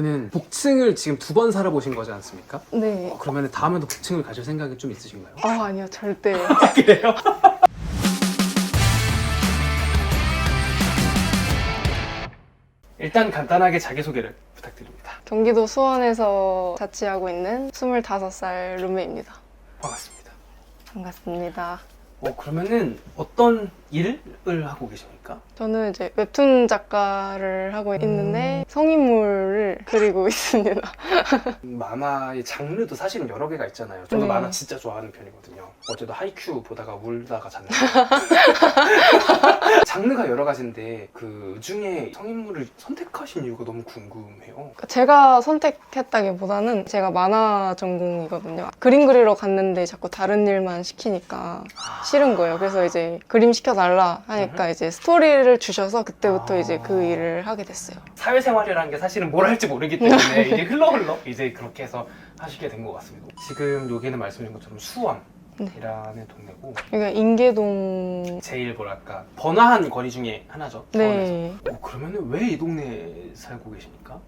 는 복층을 지금 2번 살아보신 거지 않습니까? 네. 그러면 다음에도 복층을 가실 생각이 좀 있으신가요? 아니요, 절대. 그래요? 일단 간단하게 자기소개를 부탁드립니다. 경기도 수원에서 자취하고 있는 25살 룸메입니다. 반갑습니다. 반갑습니다. 그러면은 어떤 일을 하고 계십니까? 저는 이제 웹툰 작가를 하고 있는데 성인물을 그리고 있습니다. 만화의 장르도 사실은 여러 개가 있잖아요. 저도 네. 만화 진짜 좋아하는 편이거든요. 어제도 하이큐 보다가 울다가 잤는데 장르가 여러 가지인데 그 중에 성인물을 선택하신 이유가 너무 궁금해요. 제가 선택했다기보다는 제가 만화 전공이거든요. 그림 그리러 갔는데 자꾸 다른 일만 시키니까 싫은 거예요. 그래서 이제 그림 시켜달라 하니까 이제 스토리를 주셔서 그때부터 이제 그 일을 하게 됐어요. 사회생활이라는 게 사실은 뭘 할지 모르기 때문에 이제 흘러 이제 그렇게 해서 하시게 된 것 같습니다. 지금 여기는 말씀드린 것처럼 수원이라는 동네고 여기가 인계동. 제일 뭐랄까 번화한 거리 중에 하나죠. 네. 수원에서. 그러면은 왜 이 동네에 살고 계십니까?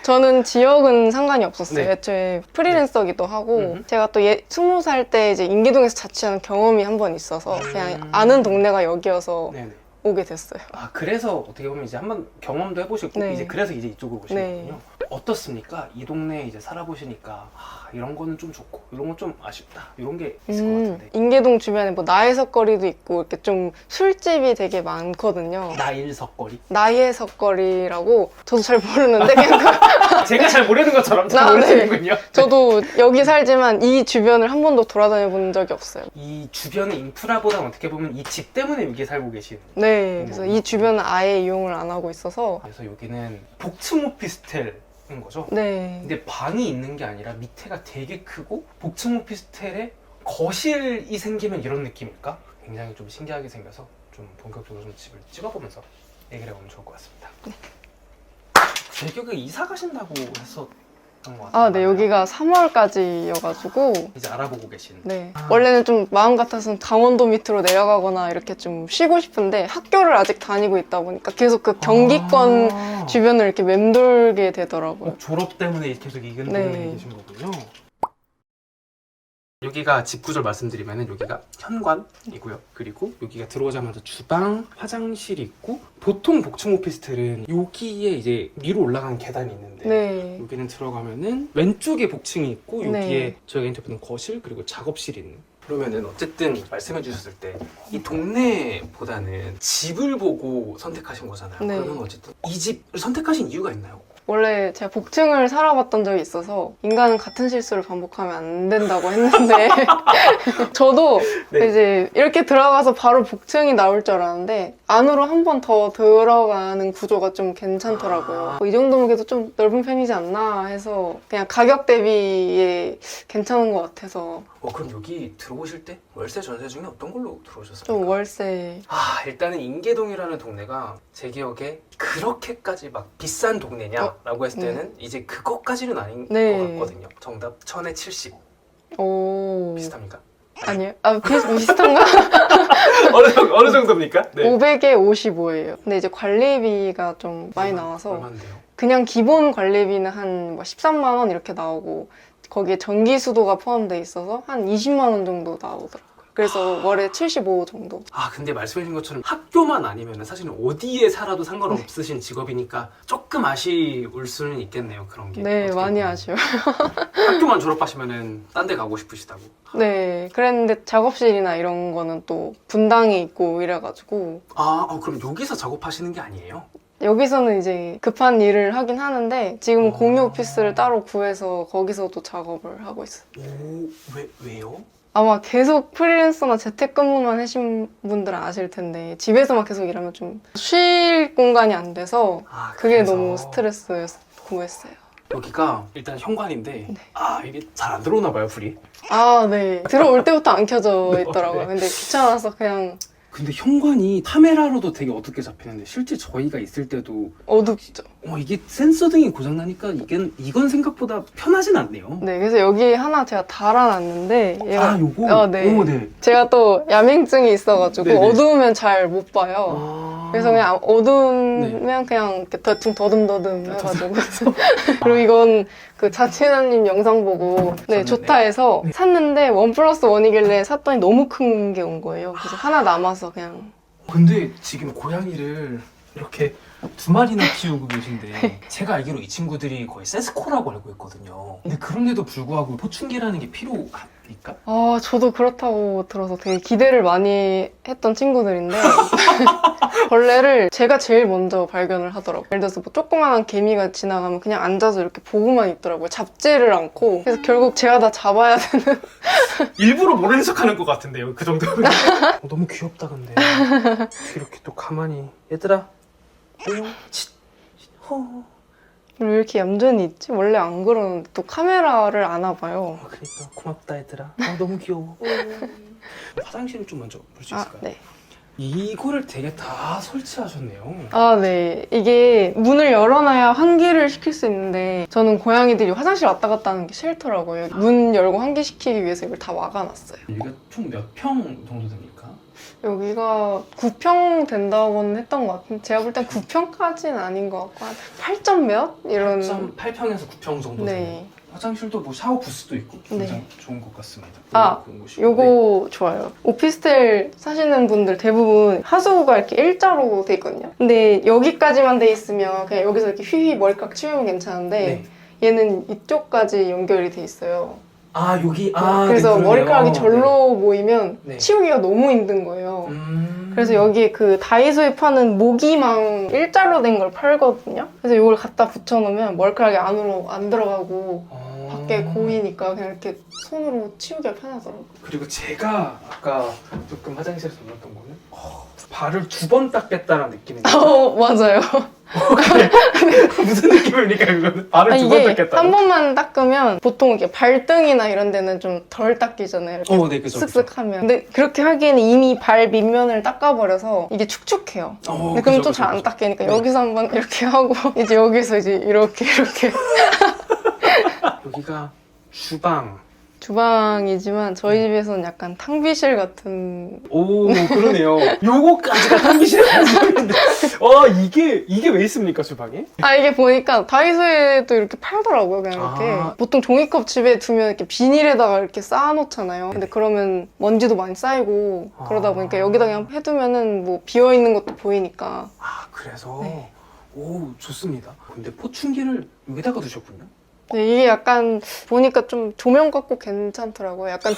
저는 지역은 상관이 없었어요. 네. 애초에 프리랜서기도 하고 제가 또 20살 때 이제 인계동에서 자취하는 경험이 한 번 있어서 그냥 아는 동네가 여기여서 네네. 오게 됐어요. 그래서 어떻게 보면 이제 한번 경험도 해보시고 네. 이제 그래서 이제 이쪽으로 오시는군요. 네. 어떻습니까? 이 동네에 이제 살아보시니까 이런 거는 좀 좋고 이런 건 좀 아쉽다 이런 게 있을 것 같은데. 인계동 주변에 뭐 나혜석거리도 있고 이렇게 좀 술집이 되게 많거든요. 나일석거리? 나혜석거리라고 저도 잘 모르는데 그냥 제가 잘 모르는 것처럼 잘 네. 모르시는군요. 저도 여기 살지만 이 주변을 한 번도 돌아다녀 본 적이 없어요. 이 주변의 인프라보다 어떻게 보면 이 집 때문에 여기 살고 계신. 네, 그래서 이 주변은 아예 이용을 안 하고 있어서. 그래서 여기는 복층 오피스텔인 거죠? 네. 근데 방이 있는 게 아니라 밑에가 되게 크고 복층 오피스텔에 거실이 생기면 이런 느낌일까? 굉장히 좀 신기하게 생겨서 좀 본격적으로 좀 집을 찍어보면서 얘기를 해보면 좋을 것 같습니다. 네. 제 기억에 이사 가신다고 했었던 것 같아요. 네, 여기가 3월까지여가지고. 이제 알아보고 계신. 네. 원래는 좀 마음 같아서는 강원도 밑으로 내려가거나 이렇게 좀 쉬고 싶은데 학교를 아직 다니고 있다 보니까 계속 그 경기권 주변을 이렇게 맴돌게 되더라고요. 졸업 때문에 계속 이 근처에 네. 계신 거군요. 여기가 집 구조를 말씀드리면 여기가 현관이고요. 그리고 여기가 들어오자마자 주방, 화장실이 있고 보통 복층 오피스텔은 여기에 이제 위로 올라가는 계단이 있는데 네. 여기는 들어가면은 왼쪽에 복층이 있고 여기에 네. 저희가 인터뷰는 거실 그리고 작업실이 있는. 그러면은 어쨌든 말씀해 주셨을 때 이 동네보다는 집을 보고 선택하신 거잖아요. 네. 그러면 어쨌든 이 집을 선택하신 이유가 있나요? 원래 제가 복층을 살아봤던 적이 있어서 인간은 같은 실수를 반복하면 안 된다고 했는데 저도 네. 이제 이렇게 들어가서 바로 복층이 나올 줄 알았는데 안으로 한 번 더 들어가는 구조가 좀 괜찮더라고요. 이 정도면 그래도 좀 넓은 편이지 않나 해서 그냥 가격 대비에 괜찮은 것 같아서 그럼 여기 들어오실 때 월세 전세 중에 어떤 걸로 들어오셨습니까? 좀 월세. 일단은 인계동이라는 동네가 제 기억에 그렇게까지 막 비싼 동네냐라고 했을 때는 이제 그것까지는 아닌 네. 것 같거든요. 정답 1000에 70 오. 비슷합니까? 아니에요? 비슷한가? 어느 정도입니까? 네. 500에 55예요. 근데 이제 관리비가 좀 많이 나와서 얼마인데요? 그냥 기본 관리비는 한 13만 원 이렇게 나오고 거기에 전기수도가 포함되어 있어서 한 20만 원 정도 나오더라고요. 그래서 월에 75 정도. 근데 말씀해주신 것처럼 학교만 아니면 사실은 어디에 살아도 상관없으신 직업이니까 조금 아쉬울 수는 있겠네요. 그런 게. 네, 어떻게 많이 보면. 아쉬워요. 학교만 졸업하시면은 딴 데 가고 싶으시다고. 네, 그랬는데 작업실이나 이런 거는 또 분당에 있고 이래가지고 그럼 여기서 작업하시는 게 아니에요? 여기서는 이제 급한 일을 하긴 하는데 지금 공유 오피스를 따로 구해서 거기서도 작업을 하고 있어요. 왜요? 아마 계속 프리랜서나 재택근무만 하신 분들은 아실 텐데 집에서만 계속 일하면 좀 쉴 공간이 안 돼서 그게 그래서 너무 스트레스였고 했어요. 여기가 일단 현관인데 이게 잘 안 들어오나 봐요, 불이. 네. 들어올 때부터 안 켜져 있더라고요. 네. 근데 귀찮아서 그냥 근데 현관이 카메라로도 되게 어둡게 잡히는데 실제 저희가 있을 때도 어둡죠. 이게 센서등이 고장나니까 이건 생각보다 편하진 않네요. 네, 그래서 여기 하나 제가 달아놨는데 얘가 요거? 네. 네. 제가 또 야맹증이 있어가지고 네네. 어두우면 잘 못 봐요. 그래서 그냥 어두우면 그냥 이렇게 대충 더듬더듬 해가지고 그리고 이건 그 자취나님 영상 보고 네, 좋다 해서 샀는데 1+1이길래 샀더니 너무 큰 게 온 거예요. 그래서 하나 남아서 그냥 근데 지금 고양이를 이렇게 2마리나 키우고 계신데 제가 알기로 이 친구들이 거의 세스코라고 알고 있거든요. 근데 그런데도 불구하고 포춘기라는 게 필요합니까? 아, 저도 그렇다고 들어서 되게 기대를 많이 했던 친구들인데 벌레를 제가 제일 먼저 발견을 하더라고요. 예를 들어서 뭐 조그만한 개미가 지나가면 그냥 앉아서 이렇게 보고만 있더라고요. 잡지를 않고. 그래서 결국 제가 다 잡아야 되는. 일부러 모르는 척하는 것 같은데요, 그 정도면. 너무 귀엽다 근데. 이렇게 또 가만히 얘들아 안녕 왜 이렇게 얌전히 있지? 원래 안 그러는데 또 카메라를 안 와봐요. 그러니까 고맙다 얘들아. 너무 귀여워. 화장실을 좀 먼저 볼 수 있을까요? 네. 이거를 되게 다 설치하셨네요. 아, 네. 이게 문을 열어놔야 환기를 시킬 수 있는데 저는 고양이들이 화장실 왔다 갔다 하는 게 싫더라고요. 문 열고 환기시키기 위해서 이걸 다 막아놨어요. 여기가 총 몇 평 정도 됩니까? 여기가 9평 된다고는 했던 것 같은데 제가 볼 땐 9평까지는 아닌 것 같고 한 8점 몇? 이런 8.8평에서 9평 정도 되네요. 네. 화장실도 뭐 샤워 부스도 있고 굉장히 네. 좋은 것 같습니다. 아, 그런 곳이고. 요거 좋아요. 오피스텔 사시는 분들 대부분 하수구가 이렇게 일자로 돼 있거든요. 근데 여기까지만 돼 있으면 그냥 여기서 이렇게 휘휘 머리카락 치우면 괜찮은데 얘는 이쪽까지 연결이 돼 있어요. 아 여기 그래서 네, 머리카락이 절로 모이면 네. 치우기가 너무 힘든 거예요. 그래서 여기 그 다이소에 파는 모기망 일자로 된 걸 팔거든요. 그래서 이걸 갖다 붙여놓으면 머리카락이 안으로 안 들어가고 밖에 고이니까 그냥 이렇게 손으로 치우기가 편하더라고요. 그리고 제가 아까 조금 화장실에서 놀랐던 거는 발을 2번 닦겠다는 느낌이 맞아요. 무슨 느낌입니까 그거는? 발을 2번 이게 닦겠다. 한 번만 닦으면 보통 이렇게 발등이나 이런 데는 좀 덜 닦이잖아요. 이렇게 네, 그죠. 쓱쓱하면. 근데 그렇게 하기에는 이미 발 밑면을 닦아버려서 이게 축축해요. 근데 그럼 또 잘 안 닦이니까 네. 여기서 한번 이렇게 하고 이제 여기서 이제 이렇게 여기가 주방. 주방이지만 저희 집에서는 약간 탕비실 같은. 오 그러네요. 요거까지가 탕비실에 있는데 이게 왜 있습니까 주방에? 아, 이게 보니까 다이소에도 이렇게 팔더라고요. 그냥 이렇게. 보통 종이컵 집에 두면 이렇게 비닐에다가 이렇게 쌓아놓잖아요. 근데 그러면 먼지도 많이 쌓이고 그러다 보니까 여기다 그냥 해두면은 뭐 비어있는 것도 보이니까. 그래서 네. 오 좋습니다. 근데 포춘기를 여기다가 두셨군요. 네, 이게 약간 보니까 좀 조명 같고 괜찮더라고요. 약간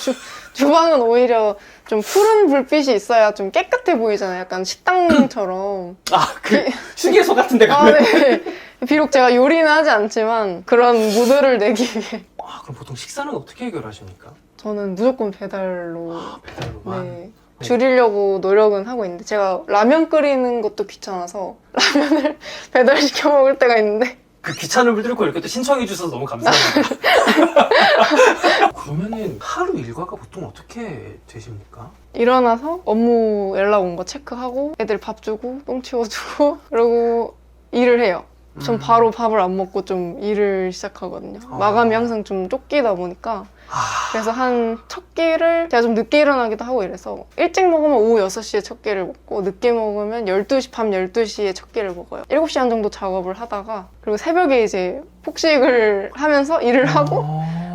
주방은 오히려 좀 푸른 불빛이 있어야 좀 깨끗해 보이잖아요. 약간 식당처럼. 그 휴게소 같은 데 가면. 네. 비록 제가 요리는 하지 않지만 그런 무드를 내기 위해. 그럼 보통 식사는 어떻게 해결하십니까? 저는 무조건 배달로. 배달로만? 네. 줄이려고 노력은 하고 있는데 제가 라면 끓이는 것도 귀찮아서 라면을 배달시켜 먹을 때가 있는데 그 귀찮음을 뚫고 이렇게 또 신청해 주셔서 너무 감사합니다. 그러면은 하루 일과가 보통 어떻게 되십니까? 일어나서 업무 연락 온 거 체크하고 애들 밥 주고 똥 치워주고 그러고 일을 해요. 전 바로 밥을 안 먹고 좀 일을 시작하거든요. 마감이 항상 좀 쫓기다 보니까 그래서 한 첫 끼를 제가 좀 늦게 일어나기도 하고 이래서 일찍 먹으면 오후 6시에 첫 끼를 먹고 늦게 먹으면 밤 12시에 첫 끼를 먹어요. 7시간 정도 작업을 하다가 그리고 새벽에 이제 폭식을 하면서 일을 하고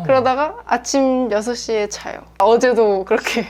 그러다가 아침 6시에 자요. 어제도 그렇게.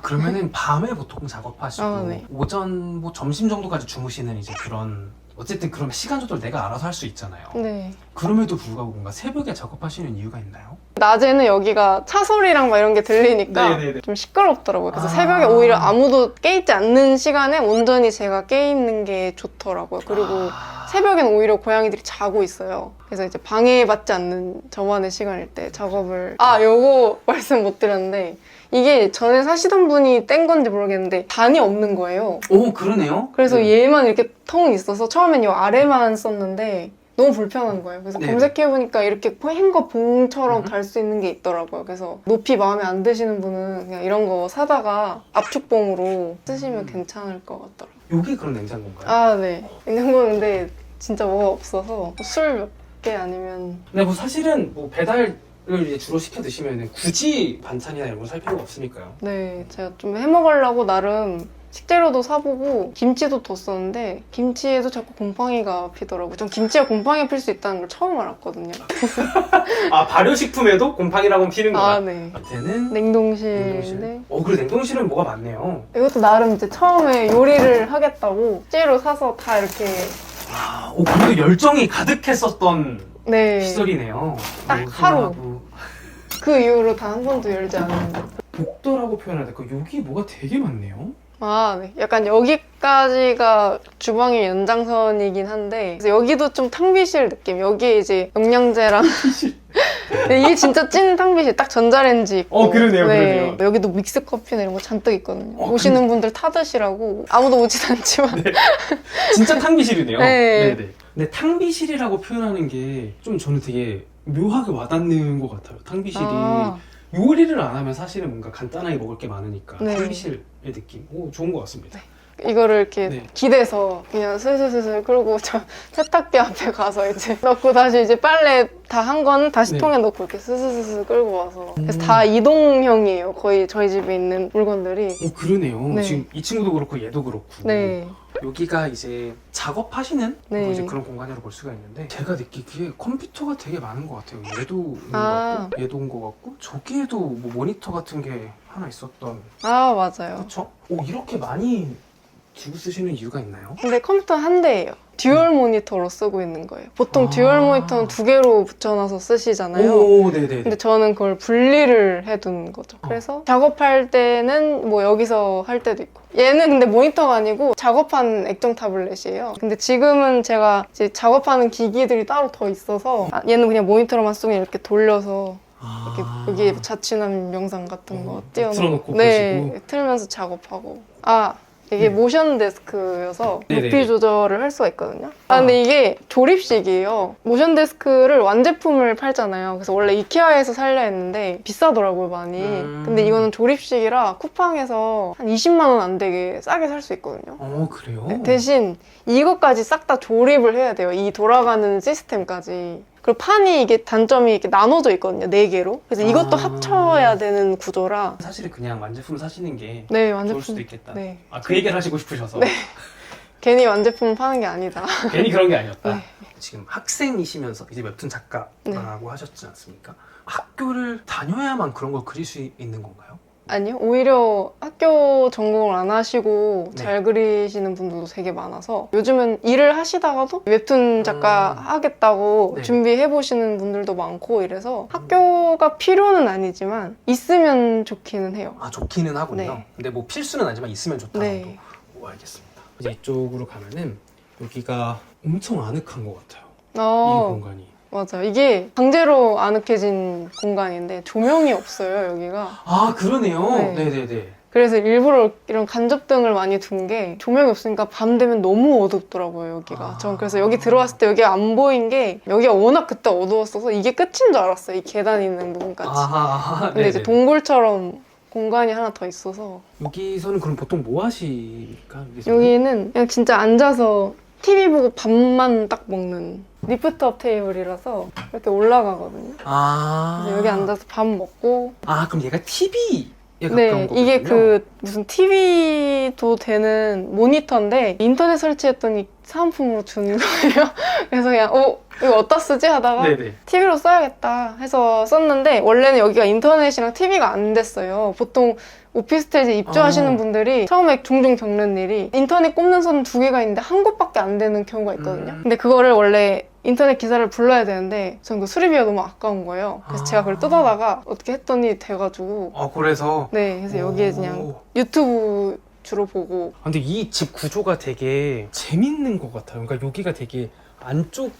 그러면은 밤에 보통 작업하시고 네. 오전 뭐 점심 정도까지 주무시는 이제 그런 어쨌든 그런 시간 조절 내가 알아서 할 수 있잖아요. 네. 그럼에도 불구하고 뭔가 새벽에 작업하시는 이유가 있나요? 낮에는 여기가 차 소리랑 막 이런 게 들리니까 네네네. 좀 시끄럽더라고요. 그래서 새벽에 오히려 아무도 깨있지 않는 시간에 온전히 제가 깨있는 게 좋더라고요. 그리고 새벽엔 오히려 고양이들이 자고 있어요. 그래서 이제 방해받지 않는 저만의 시간일 때 작업을. 요거 말씀 못 드렸는데 이게 전에 사시던 분이 뗀 건지 모르겠는데 단이 없는 거예요. 오 그러네요. 그래서 얘만 이렇게 텅 있어서 처음엔 이 아래만 썼는데 너무 불편한 거예요. 그래서 네네. 검색해보니까 이렇게 헹거 봉처럼 달 수 있는 게 있더라고요. 그래서 높이 마음에 안 드시는 분은 그냥 이런 거 사다가 압축봉으로 쓰시면 괜찮을 것 같더라고요. 요게 그런 냉장고인가요? 네. 냉장고인데 진짜 뭐가 없어서 술 몇 개 아니면 근데 뭐 사실은 뭐 배달을 이제 주로 시켜 드시면 굳이 반찬이나 이런 거 살 필요가 없으니까요. 네, 제가 좀 해먹으려고 나름 식재료도 사보고 김치도 뒀었는데 김치에도 자꾸 곰팡이가 피더라고요. 전 김치에 곰팡이가 필 수 있다는 걸 처음 알았거든요. 아, 발효식품에도 곰팡이라고 피는 거야? 아, 네. 밑에는 냉동실인데 그리고 냉동실은 뭐가 많네요. 이것도 나름 이제 처음에 요리를 하겠다고 식재료 사서 다 이렇게 아, 그래도 열정이 가득했었던 네. 시절이네요. 딱 뭐 하루. 소금하고. 그 이후로 단 한 번도 열지 않았는데. 복도라고 표현해야 될까? 여기 뭐가 되게 많네요. 아, 네. 약간 여기까지가 주방의 연장선이긴 한데 그래서 여기도 좀 탕비실 느낌. 여기에 이제 영양제랑 네, 이게 진짜 찐 탕비실. 딱 전자레인지 있고. 그러네요, 그러네요. 여기도 믹스 커피나 이런 거 잔뜩 있거든요. 어, 오시는 분들 타드시라고 아무도 오진 않지만. 네. 진짜 탕비실이네요. 네. 네네. 근데 탕비실이라고 표현하는 게 좀 저는 되게 묘하게 와닿는 것 같아요. 탕비실이 아, 요리를 안 하면 사실은 뭔가 간단하게 먹을 게 많으니까 네. 탕비실의 느낌. 좋은 것 같습니다. 이거를 이렇게 네. 기대서 그냥 슬슬슬슬 끌고 저 세탁기 앞에 가서 이제 넣고 다시 이제 빨래 다 한 건 다시 네. 통에 넣고 이렇게 슬슬슬슬 끌고 와서 그래서 다 이동형이에요. 거의 저희 집에 있는 물건들이. 그러네요. 네. 지금 이 친구도 그렇고 얘도 그렇고. 네. 여기가 이제 작업하시는 네. 이제 그런 공간이라고 볼 수가 있는데 제가 느끼기에 컴퓨터가 되게 많은 것 같아요. 얘도 있는 것 아. 같고 얘도 온 것 같고 저기에도 뭐 모니터 같은 게 하나 있었던. 아, 맞아요. 그렇죠? 이렇게 많이 두고 쓰시는 이유가 있나요? 근데 컴퓨터 한 대예요. 듀얼 모니터로 쓰고 있는 거예요. 보통 아. 듀얼 모니터는 두 개로 붙여놔서 쓰시잖아요. 네네네. 근데 저는 그걸 분리를 해둔 거죠. 그래서 작업할 때는 뭐 여기서 할 때도 있고. 얘는 근데 모니터가 아니고 작업한 액정 타블렛이에요. 근데 지금은 제가 이제 작업하는 기기들이 따로 더 있어서 얘는 그냥 모니터로만 쓰고 이렇게 돌려서 이렇게 여기에 자취남 영상 같은 거 틀어놓고 네, 보시고. 틀면서 작업하고. 이게 모션 데스크여서 네네네. 높이 조절을 할 수가 있거든요. 근데 이게 조립식이에요. 모션 데스크를 완제품을 팔잖아요. 그래서 원래 이케아에서 살려 했는데 비싸더라고요, 많이. 근데 이거는 조립식이라 쿠팡에서 한 20만 원 안 되게 싸게 살 수 있거든요. 그래요? 네, 대신 이것까지 싹 다 조립을 해야 돼요. 이 돌아가는 시스템까지. 그리고 판이 이게 단점이 이렇게 나눠져 있거든요. 4개로. 그래서 이것도 합쳐야 되는 구조라. 사실은 그냥 완제품 사시는 게 네, 좋을 완제품. 수도 있겠다. 네. 그 얘기를 하시고 싶으셔서. 네. 괜히 완제품 파는 게 아니다. 괜히 그런 게 아니었다. 네. 지금 학생이시면서 이제 웹툰 작가라고 네. 하셨지 않습니까? 학교를 다녀야만 그런 걸 그릴 수 있는 건가요? 아니요. 오히려 학교 전공을 안 하시고 네. 잘 그리시는 분들도 되게 많아서 요즘은 일을 하시다가도 웹툰 작가 하겠다고 네. 준비해보시는 분들도 많고 이래서 학교가 필요는 아니지만 있으면 좋기는 해요. 좋기는 하군요. 네. 근데 뭐 필수는 아니지만 있으면 좋다는 네. 거. 알겠습니다. 이제 이쪽으로 가면은 여기가 엄청 아늑한 것 같아요. 이 공간이. 맞아요. 이게 강제로 아늑해진 공간인데 조명이 없어요, 여기가. 그러네요. 네. 네네네. 그래서 일부러 이런 간접등을 많이 둔 게 조명이 없으니까 밤 되면 너무 어둡더라고요, 여기가. 전 그래서 여기 들어왔을 때 여기가 안 보인 게 여기가 워낙 그때 어두웠어서 이게 끝인 줄 알았어요, 이 계단 있는 부분까지. 근데 이제 동굴처럼 공간이 하나 더 있어서 여기서는 그럼 보통 뭐 하십니까? 여기서는? 여기는 그냥 진짜 앉아서 TV 보고 밥만 딱 먹는 리프트업 테이블이라서 이렇게 올라가거든요. 그래서 여기 앉아서 밥 먹고 그럼 얘가 TV에 가까운 네, 거군요. 이게 그 무슨 TV도 되는 모니터인데 인터넷 설치했더니 사은품으로 주는 거예요. 그래서 그냥 이거 어디다 쓰지 하다가 네네. TV로 써야겠다 해서 썼는데 원래는 여기가 인터넷이랑 TV가 안 됐어요. 보통 오피스텔에 입주하시는 분들이 처음에 종종 겪는 일이 인터넷 꼽는 선 2개가 있는데 한 곳밖에 안 되는 경우가 있거든요. 근데 그거를 원래 인터넷 기사를 불러야 되는데 전 그 수리비가 너무 아까운 거예요. 그래서 제가 그걸 뜯어다가 어떻게 했더니 돼가지고 그래서 네, 그래서 여기에 그냥 유튜브 주로 보고. 근데 이 집 구조가 되게 재밌는 것 같아요. 그러니까 여기가 되게 안쪽으로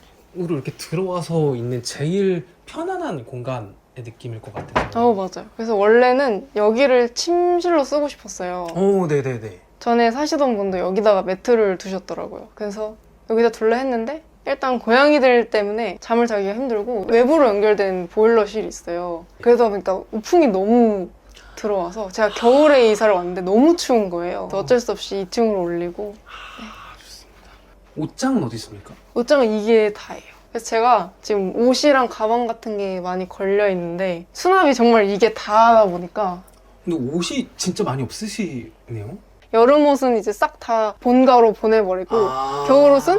이렇게 들어와서 있는 제일 편안한 공간의 느낌일 것 같아요. 맞아요. 그래서 원래는 여기를 침실로 쓰고 싶었어요. 네네네. 전에 사시던 분도 여기다가 매트를 두셨더라고요. 그래서 여기다 둘러 했는데 일단 고양이들 때문에 잠을 자기가 힘들고 외부로 연결된 보일러실이 있어요. 그러다 보니까 우풍이 너무 들어와서 제가 겨울에 이사를 왔는데 너무 추운 거예요. 그래서 어쩔 수 없이 2층으로 올리고. 옷장은 어디 있습니까? 옷장은 이게 다예요. 그래서 제가 지금 옷이랑 가방 같은 게 많이 걸려 있는데 수납이 정말 이게 다다 보니까 근데 옷이 진짜 많이 없으시네요? 여름 옷은 이제 싹 다 본가로 보내버리고 아. 겨울옷은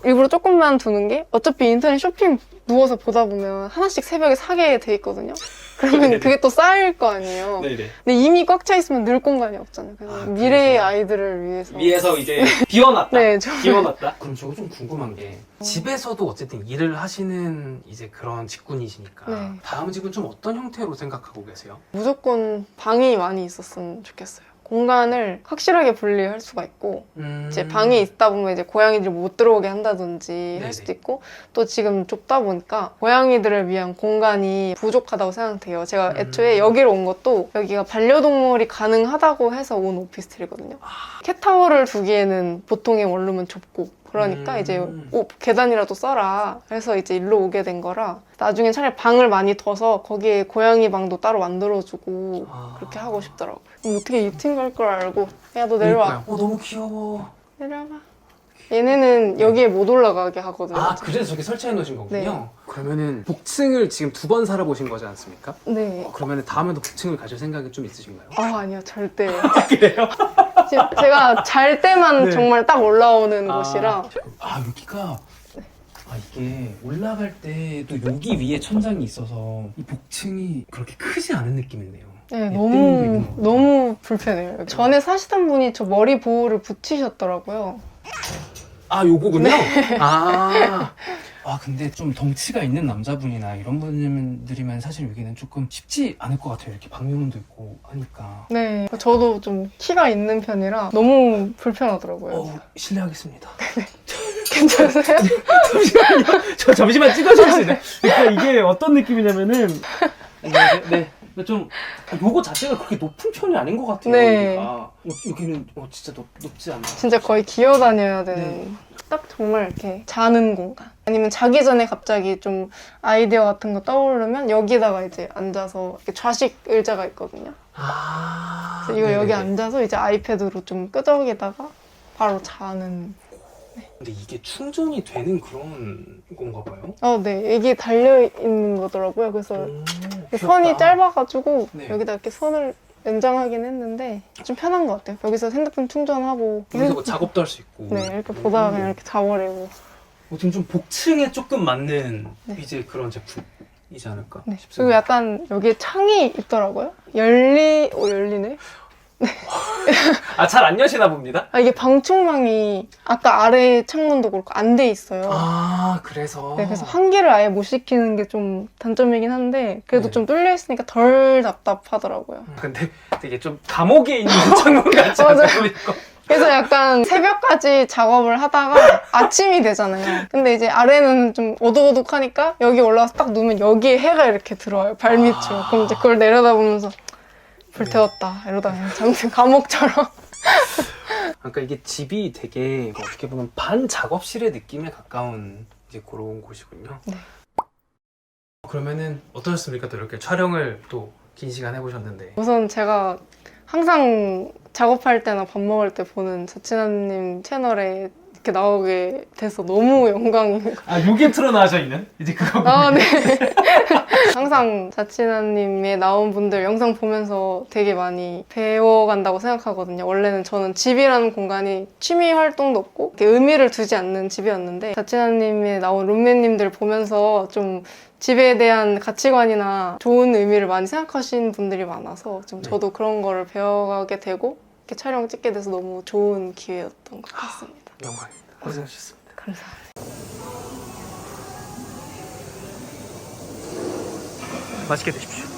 일부러 조금만 두는 게 어차피 인터넷 쇼핑 누워서 보다 보면 하나씩 새벽에 사게 돼 있거든요. 그러면 네네. 그게 또 쌓일 거 아니에요. 네네. 근데 이미 꽉 차 있으면 늘 공간이 없잖아요. 그래서 아, 미래의 그래서? 아이들을 위해서 위에서 이제 비워놨다. 네, 비워놨다. 그럼 저거 좀 궁금한 게 집에서도 어쨌든 일을 하시는 이제 그런 직군이시니까 네. 다음 집은 좀 어떤 형태로 생각하고 계세요? 무조건 방이 많이 있었으면 좋겠어요. 공간을 확실하게 분리할 수가 있고 이제 방에 있다 보면 이제 고양이들이 못 들어오게 한다든지 네네. 할 수도 있고 또 지금 좁다 보니까 고양이들을 위한 공간이 부족하다고 생각돼요. 제가 애초에 여기로 온 것도 여기가 반려동물이 가능하다고 해서 온 오피스텔이거든요. 캣타워를 두기에는 보통의 원룸은 좁고 그러니까 이제 계단이라도 써라. 그래서 이제 일로 오게 된 거라 나중에 차라리 방을 많이 둬서 거기에 고양이 방도 따로 만들어주고 그렇게 하고 싶더라고요. 어떻게 이 팀 갈 걸 알고 야 너 내려와. 너무 귀여워. 내려와. 얘네는 여기에 못 올라가게 하거든요. 아, 그래서 저기 설치해 놓으신 거군요? 네. 그러면은 복층을 지금 2번 살아보신 거지 않습니까? 네. 그러면은 다음에도 복층을 가실 생각이 좀 있으신가요? 아니요 절대. 그래요? 제가 잘 때만 네. 정말 딱 올라오는 곳이라. 여기가 이게 올라갈 때도 여기 위에 천장이 있어서 이 복층이 그렇게 크지 않은 느낌이네요. 네, 너무 너무 불편해요. 전에 사시던 분이 저 머리 보호를 붙이셨더라고요. 요거군요? 근데 좀 덩치가 있는 남자분이나 이런 분들이면 사실 여기는 조금 쉽지 않을 것 같아요. 이렇게 방명문도 있고 하니까. 네, 저도 좀 키가 있는 편이라 너무 불편하더라고요. 실례하겠습니다. 괜찮으세요? 저 잠시만 찍어줄 수 있나요? 그러니까 이게 어떤 느낌이냐면은 네. 좀 요거 자체가 그렇게 높은 편이 아닌 것 같아요. 네. 여기는 진짜 높지 않나. 진짜 거의 기어다녀야 되는 딱 정말 이렇게 자는 공간 아니면 자기 전에 갑자기 좀 아이디어 같은 거 떠오르면 여기다가 이제 앉아서 이렇게 좌식 의자가 있거든요. 그래서 이거 여기 앉아서 이제 아이패드로 좀 끄적이다가 바로 자는. 근데 이게 충전이 되는 그런 건가 봐요? 네, 이게 달려있는 거더라고요. 그래서 선이 짧아가지고 여기다 이렇게 선을 연장하긴 했는데 좀 편한 것 같아요. 여기서 핸드폰 충전하고 여기서 뭐 작업도 할 수 있고. 네, 이렇게 보다가 그냥 이렇게 자버리고. 지금 좀 복층에 조금 맞는 이제 그런 제품이지 않을까 네. 싶습니다. 그리고 약간 여기에 창이 있더라고요. 열리네? 잘 안 여시나 봅니다. 이게 방충망이 아까 아래 창문도 그렇고 안 돼 있어요. 그래서. 네, 그래서 환기를 아예 못 시키는 게 좀 단점이긴 한데 그래도 네. 좀 뚫려 있으니까 덜 답답하더라고요. 근데 되게 좀 감옥에 있는 창문 같지 않아요? 그래서 약간 새벽까지 작업을 하다가 아침이 되잖아요. 근데 이제 아래는 좀 어둑어둑하니까 여기 올라와서 딱 누우면 여기에 해가 이렇게 들어와요. 발밑으로. 그럼 이제 그걸 내려다보면서 불태웠다 이러다 그냥 잠든 감옥처럼. 그러니까 이게 집이 되게 어떻게 보면 반 작업실의 느낌에 가까운 이제 그런 곳이군요. 네. 그러면은 어떠셨습니까? 또 이렇게 촬영을 또 긴 시간 해보셨는데. 우선 제가 항상 작업할 때나 밥 먹을 때 보는 자친아님 채널에 이렇게 나오게 돼서 너무 영광인 것 같아요. 요게 틀어나와져 있는? 이제 그거. 네. 항상 자친아님에 나온 분들 영상 보면서 되게 많이 배워간다고 생각하거든요. 원래는 저는 집이라는 공간이 취미 활동도 없고 이렇게 의미를 두지 않는 집이었는데 자친아님에 나온 룸메님들 보면서 좀 집에 대한 가치관이나 좋은 의미를 많이 생각하신 분들이 많아서 좀 저도 그런 거를 배워가게 되고 이렇게 촬영 찍게 돼서 너무 좋은 기회였던 것 같습니다. 영광입니다. 고생하셨습니다. 감사합니다. 맛있게 드십시오.